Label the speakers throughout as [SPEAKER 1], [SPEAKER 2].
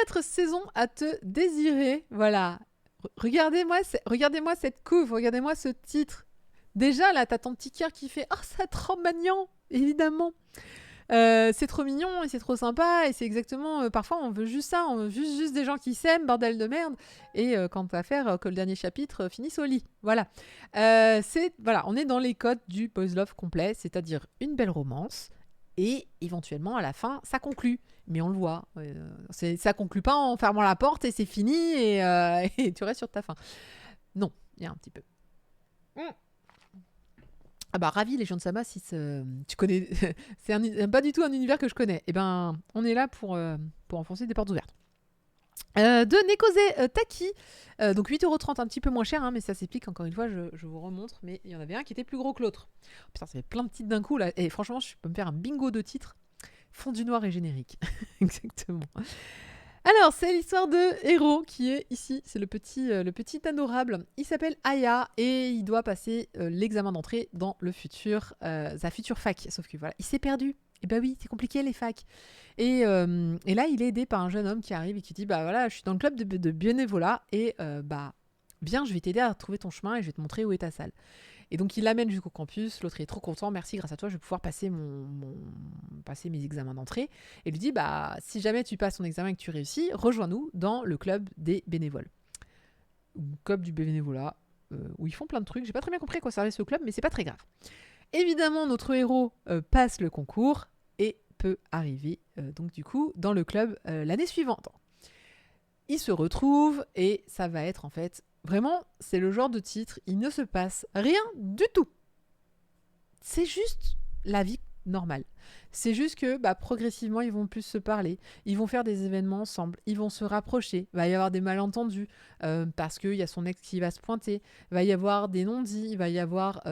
[SPEAKER 1] 4 saisons à te désirer. Voilà. Regardez-moi cette couve, regardez-moi ce titre. Déjà, là, t'as ton petit cœur qui fait « Oh, c'est trop mignon !» Évidemment. C'est trop mignon et c'est trop sympa et c'est exactement... parfois, on veut juste ça, on veut juste des gens qui s'aiment, bordel de merde. Et quand à faire que le dernier chapitre finisse au lit. Voilà. Voilà. On est dans les codes du boys love complet, c'est-à-dire une belle romance et éventuellement, à la fin, ça conclut. Mais on le voit. Ça conclut pas en fermant la porte et c'est fini et tu restes sur ta fin. Non, il y a un petit peu. Ah bah ravi les gens de Sama si tu connais c'est pas du tout un univers que je connais. Eh ben on est là pour enfoncer des portes ouvertes. De Nekose Taki, donc 8,30€, un petit peu moins cher, hein, mais ça s'explique encore une fois, je vous remontre, mais il y en avait un qui était plus gros que l'autre. Oh, putain, ça fait plein de titres d'un coup là, et franchement, je peux me faire un bingo de titres. Fondu noir et générique. Exactement. Alors, c'est l'histoire de Héros qui est ici. C'est le petit adorable. Il s'appelle Aya et il doit passer l'examen d'entrée dans sa future fac. Sauf que voilà, il s'est perdu. Et bah oui, c'est compliqué les facs. Et là, il est aidé par un jeune homme qui arrive et qui dit bah voilà, je suis dans le club de bénévolat et bah viens, je vais t'aider à trouver ton chemin et je vais te montrer où est ta salle. Et donc il l'amène jusqu'au campus, l'autre est trop content, merci, grâce à toi je vais pouvoir passer passer mes examens d'entrée. Et lui dit, bah si jamais tu passes ton examen et que tu réussis, rejoins-nous dans le club des bénévoles. Ou club du bénévolat, où ils font plein de trucs, j'ai pas très bien compris à quoi servait ce club, mais c'est pas très grave. Évidemment, notre héros passe le concours et peut arriver donc du coup dans le club l'année suivante. Ils se retrouvent et ça va être en fait... Vraiment, c'est le genre de titre, il ne se passe rien du tout. C'est juste la vie normale. C'est juste que progressivement, ils vont plus se parler, ils vont faire des événements ensemble, ils vont se rapprocher, il va y avoir des malentendus parce qu'il y a son ex qui va se pointer, il va y avoir des non-dits, il va y avoir...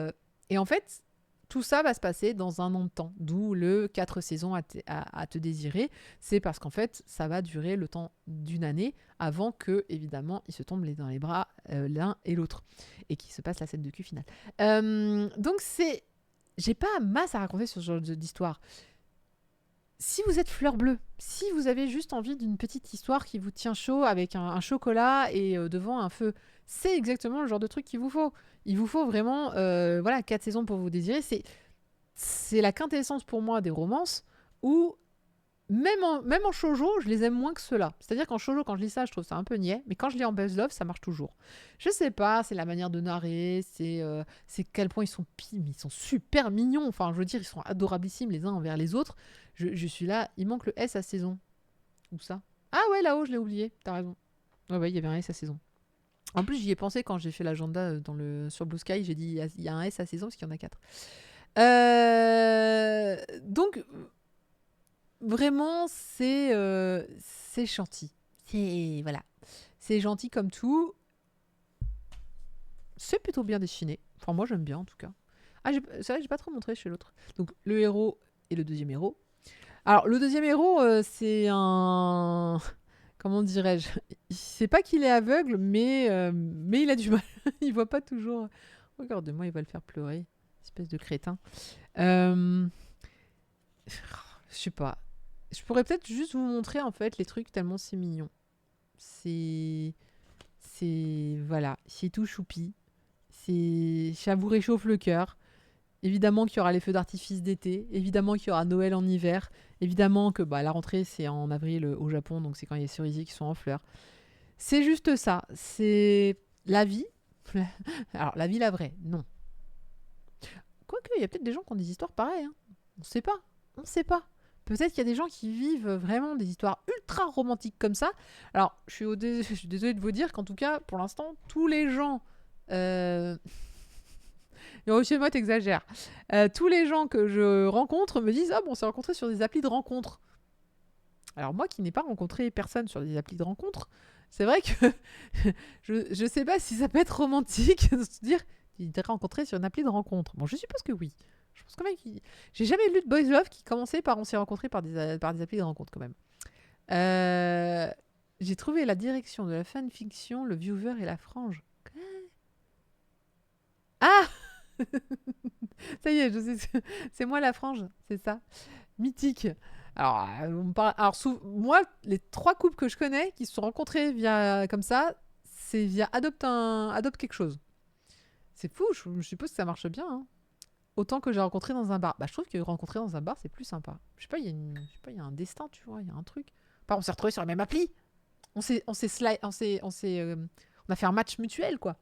[SPEAKER 1] Et en fait, tout ça va se passer dans un an de temps, d'où le 4 saisons à te désirer. C'est parce qu'en fait, ça va durer le temps d'une année avant que, évidemment, ils se tombent dans les bras l'un et l'autre et qu'il se passe la scène de cul finale. Donc, j'ai pas masse à raconter sur ce genre d'histoire. Si vous êtes fleur bleue, si vous avez juste envie d'une petite histoire qui vous tient chaud avec un chocolat et devant un feu, c'est exactement le genre de truc qu'il vous faut. Il vous faut vraiment 4 saisons pour vous désirer. C'est la quintessence pour moi des romances où même en shoujo, je les aime moins que ceux-là. C'est-à-dire qu'en shoujo, quand je lis ça, je trouve ça un peu niais, mais quand je lis en best love, ça marche toujours. Je sais pas, c'est la manière de narrer, c'est quel point ils sont super mignons. Enfin, je veux dire, ils sont adorablissimes les uns envers les autres. Je suis là, il manque le S à saison. Où ça? Ah ouais, là-haut, je l'ai oublié, t'as raison. Ouais, il y avait un S à saison. En plus, j'y ai pensé quand j'ai fait l'agenda sur Blue Sky, j'ai dit il y a un S à saison parce qu'il y en a 4. Donc, vraiment, c'est gentil. Voilà. C'est gentil comme tout. C'est plutôt bien dessiné. Enfin, moi, j'aime bien, en tout cas. Ah, c'est vrai que j'ai pas trop montré chez l'autre. Donc, le héros et le deuxième héros. Alors, le deuxième héros, c'est un... Comment dirais-je? C'est pas qu'il est aveugle, mais il a du mal. Il voit pas toujours. Regarde-moi, il va le faire pleurer. Espèce de crétin. Je sais pas. Je pourrais peut-être juste vous montrer en fait les trucs tellement c'est mignon. Voilà, c'est tout choupi. Ça vous réchauffe le cœur. Évidemment qu'il y aura les feux d'artifice d'été. Évidemment qu'il y aura Noël en hiver. Évidemment que la rentrée c'est en avril au Japon, donc c'est quand il y a les cerisiers qui sont en fleurs. C'est juste ça. C'est la vie. Alors la vie la vraie, non. Quoique, il y a peut-être des gens qui ont des histoires pareilles. Hein. On sait pas. On sait pas. Peut-être qu'il y a des gens qui vivent vraiment des histoires ultra romantiques comme ça. Alors, je suis désolée de vous dire qu'en tout cas, pour l'instant, tous les gens... moi, t'exagères. Tous les gens que je rencontre me disent « Ah bon, on s'est rencontrés sur des applis de rencontres. » Alors moi, qui n'ai pas rencontré personne sur des applis de rencontres, c'est vrai que je sais pas si ça peut être romantique de se dire « Tu t'es rencontré sur une appli de rencontre. » Bon, je suppose que oui. Je pense quand même que j'ai jamais lu de boys love qui commençait par on s'est rencontrés par des applis de rencontre quand même. J'ai trouvé la direction de la fanfiction, le viewer et la frange. Ah ça y est, je sais, c'est moi la frange, c'est ça. Mythique. Alors, moi, les 3 couples que je connais qui se sont rencontrés via comme ça, c'est via adopte quelque chose. C'est fou, je suppose que ça marche bien. Hein. Autant que j'ai rencontré dans un bar. Bah, je trouve que rencontrer dans un bar, c'est plus sympa. Je sais pas, il y a un destin, tu vois, il y a un truc. Enfin, on s'est retrouvés sur la même appli. On a fait un match mutuel, quoi.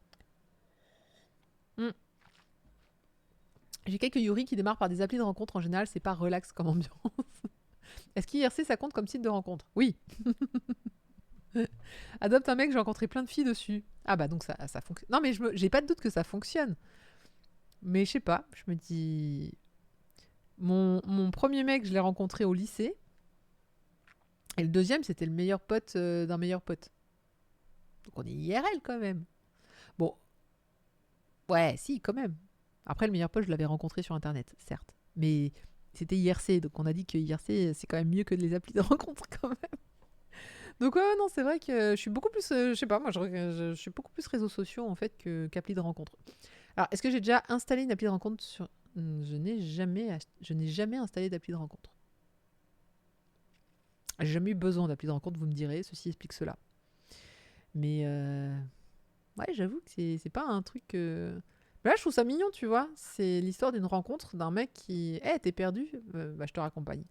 [SPEAKER 1] Mm. J'ai quelques Yuri qui démarrent par des applis de rencontre. En général, c'est pas relax comme ambiance. Est-ce qu'IRC, ça compte comme site de rencontre? Oui. Adopte un mec, j'ai rencontré plein de filles dessus. Ah bah donc ça fonctionne. Non mais j'ai pas de doute que ça fonctionne. Mais je sais pas, je me dis... Mon premier mec, je l'ai rencontré au lycée. Et le deuxième, c'était le meilleur pote d'un meilleur pote. Donc on est IRL quand même. Bon, ouais, si, quand même. Après, le meilleur pote, je l'avais rencontré sur Internet, certes. Mais c'était IRC, donc on a dit que IRC, c'est quand même mieux que les applis de rencontre quand même. Donc ouais, non, c'est vrai que je suis beaucoup plus, je sais pas, moi je suis beaucoup plus réseaux sociaux en fait qu'appli de rencontre. Alors, est-ce que j'ai déjà installé une appli de rencontre sur... Je n'ai jamais installé d'appli de rencontre. J'ai jamais eu besoin d'appli de rencontre, vous me direz, ceci explique cela. Mais ouais, j'avoue que c'est pas un truc... Mais là, je trouve ça mignon, tu vois. C'est l'histoire d'une rencontre d'un mec qui... Hey, t'es perdu? Bah, je te raccompagne.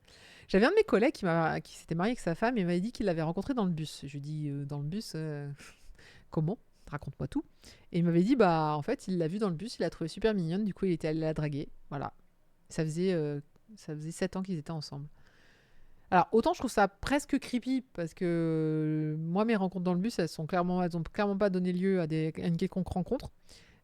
[SPEAKER 1] J'avais un de mes collègues qui s'était marié avec sa femme et m'avait dit qu'il l'avait rencontré dans le bus. Je lui ai dit, dans le bus, comment? Raconte-moi tout. Et il m'avait dit, bah, en fait, il l'a vue dans le bus, il l'a trouvée super mignonne, du coup, il était allé la draguer. Voilà. Ça faisait 7 ans qu'ils étaient ensemble. Alors, autant je trouve ça presque creepy, parce que moi, mes rencontres dans le bus, elles ont clairement pas donné lieu à une quelconque rencontre.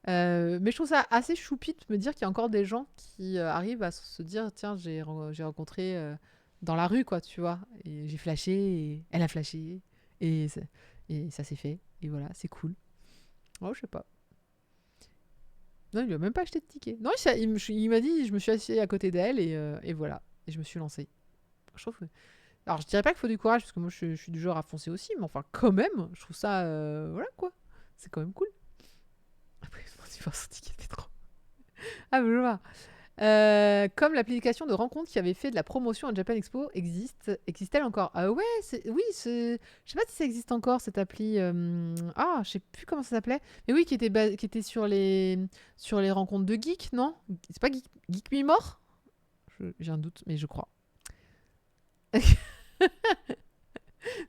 [SPEAKER 1] Mais je trouve ça assez choupi de me dire qu'il y a encore des gens qui arrivent à se dire, tiens, j'ai rencontré dans la rue, quoi, tu vois. Et j'ai flashé, et elle a flashé, et ça s'est fait. Et voilà, c'est cool. Oh, je sais pas. Non, il lui a même pas acheté de ticket. Non, il m'a dit, je me suis assis à côté d'elle, et voilà. Et je me suis lancée. Je trouve que... Alors, je dirais pas qu'il faut du courage, parce que moi, je suis du genre à foncer aussi, mais enfin, quand même, je trouve ça... voilà, quoi. C'est quand même cool. Après, tu vas son ticket, c'est trop... Ah, mais je vois. Comme l'application de rencontre qui avait fait de la promotion à Japan Expo existe-t-elle encore? Ah ouais, oui, je sais pas si ça existe encore cette appli. Ah, je sais plus comment ça s'appelait. Mais oui, qui était sur les rencontres de geeks, non? C'est pas Geek Me More? J'ai un doute, mais je crois.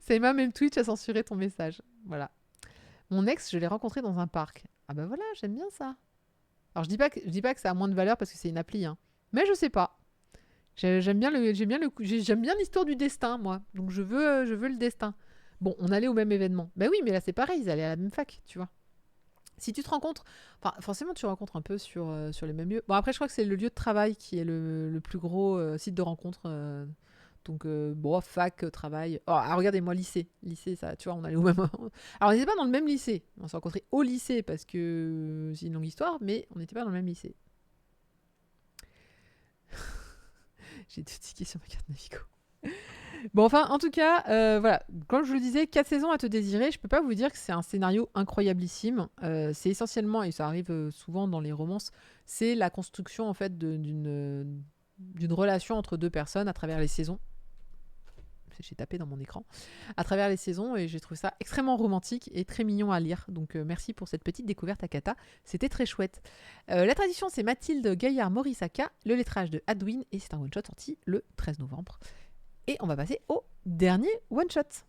[SPEAKER 1] Selma, même Twitch a censuré ton message. Voilà. Mon ex, je l'ai rencontré dans un parc. Ah bah voilà, j'aime bien ça. Alors je dis pas que ça a moins de valeur parce que c'est une appli, hein. Mais je sais pas. J'aime bien l'histoire du destin, moi. Donc je veux le destin. Bon, on allait au même événement. Ben oui, mais là c'est pareil, ils allaient à la même fac, tu vois. Si tu te rencontres, enfin forcément tu rencontres un peu sur les mêmes lieux. Bon après je crois que c'est le lieu de travail qui est le plus gros site de rencontre. Donc bon, fac, travail. Oh, ah, regardez-moi lycée, ça, tu vois, on allait au même. Alors on n'était pas dans le même lycée. On s'est rencontrés au lycée parce que c'est une longue histoire, mais on n'était pas dans le même lycée. J'ai tout tiqué sur ma carte Navigo. Bon, enfin, en tout cas, voilà. Comme je vous le disais, 4 saisons à te désirer. Je peux pas vous dire que c'est un scénario incroyablissime. C'est essentiellement, et ça arrive souvent dans les romances, c'est la construction en fait d'une relation entre deux personnes à travers les saisons. J'ai tapé dans mon écran, à travers les saisons, et j'ai trouvé ça extrêmement romantique et très mignon à lire. Donc merci pour cette petite découverte, Akata. C'était très chouette. La tradition, c'est Mathilde Gaillard-Morisaka, le lettrage de Adwin, et c'est un one-shot sorti le 13 novembre. Et on va passer au dernier one-shot.